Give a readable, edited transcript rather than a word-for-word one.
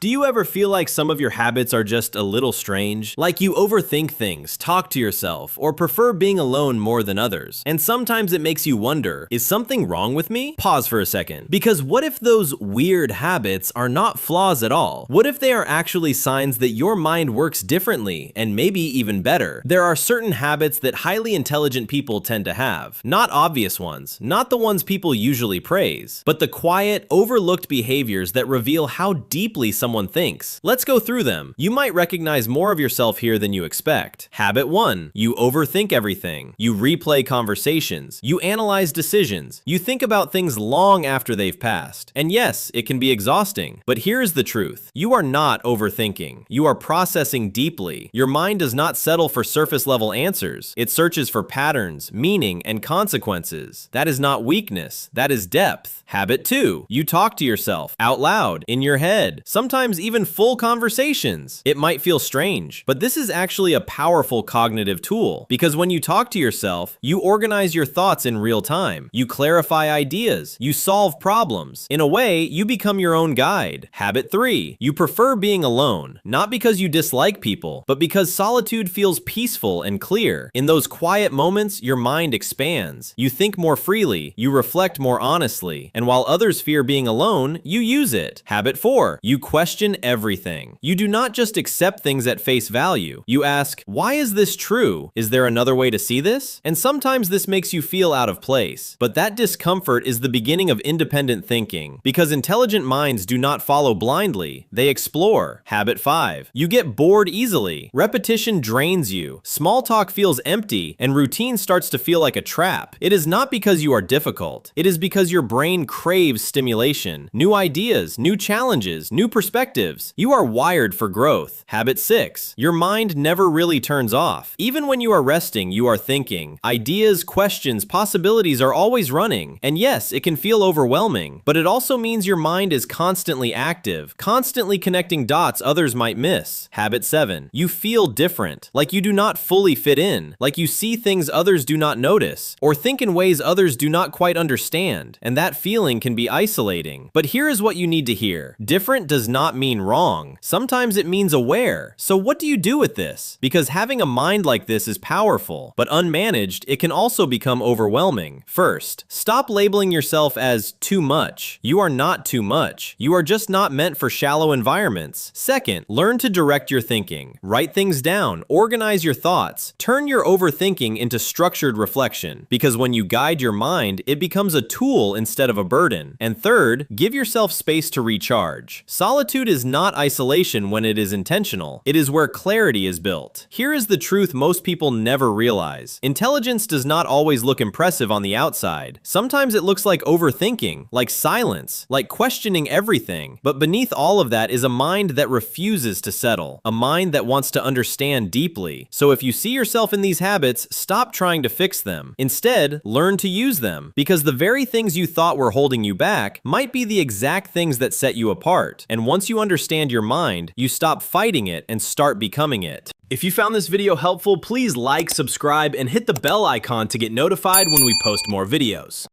Do you ever feel like some of your habits are just a little strange? Like you overthink things, talk to yourself, or prefer being alone more than others? And sometimes it makes you wonder, is something wrong with me? Pause for a second. Because what if those weird habits are not flaws at all? What if they are actually signs that your mind works differently, and maybe even better? There are certain habits that highly intelligent people tend to have. Not obvious ones, not the ones people usually praise, but the quiet, overlooked behaviors that reveal how deeply someone thinks. Let's go through them. You might recognize more of yourself here than you expect. Habit 1. You overthink everything. You replay conversations. You analyze decisions. You think about things long after they've passed. And yes, it can be exhausting, but here's the truth. You are not overthinking. You are processing deeply. Your mind does not settle for surface-level answers. It searches for patterns, meaning, and consequences. That is not weakness. That is depth. Habit 2. You talk to yourself out loud, in your head. Sometimes even full conversations. It might feel strange, but this is actually a powerful cognitive tool because when you talk to yourself, you organize your thoughts in real time. You clarify ideas. You solve problems. In a way, you become your own guide. Habit 3. You prefer being alone, not because you dislike people, but because solitude feels peaceful and clear. In those quiet moments, your mind expands. You think more freely. You reflect more honestly. And while others fear being alone, you use it. Habit 4. You question everything. You do not just accept things at face value. You ask, why is this true? Is there another way to see this? And sometimes this makes you feel out of place. But that discomfort is the beginning of independent thinking, because intelligent minds do not follow blindly. They explore. Habit 5. You get bored easily. Repetition drains you. Small talk feels empty, and routine starts to feel like a trap. It is not because you are difficult. It is because your brain craves stimulation, new ideas, new challenges, new perspectives. You are wired for growth. Habit 6. Your mind never really turns off. Even when you are resting, you are thinking. Ideas, questions, possibilities are always running. And yes, it can feel overwhelming, but it also means your mind is constantly active, constantly connecting dots others might miss. Habit 7. You feel different, like you do not fully fit in, like you see things others do not notice, or think in ways others do not quite understand. And that feeling can be isolating. But here is what you need to hear. Different does not mean wrong. Sometimes it means aware. So what do you do with this? Because having a mind like this is powerful, but unmanaged, it can also become overwhelming. First, stop labeling yourself as too much. You are not too much. You are just not meant for shallow environments. Second, learn to direct your thinking. Write things down, organize your thoughts, turn your overthinking into structured reflection. Because when you guide your mind, it becomes a tool instead of a burden. And third, give yourself space to recharge. Solitude is not isolation when it is intentional. It is where clarity is built. Here is the truth most people never realize. Intelligence does not always look impressive on the outside. Sometimes it looks like overthinking, like silence, like questioning everything. But beneath all of that is a mind that refuses to settle, a mind that wants to understand deeply. So if you see yourself in these habits, stop trying to fix them. Instead, learn to use them, because the very things you thought were holding you back might be the exact things that set you apart. And once you understand your mind, you stop fighting it and start becoming it. If you found this video helpful, please like, subscribe, and hit the bell icon to get notified when we post more videos.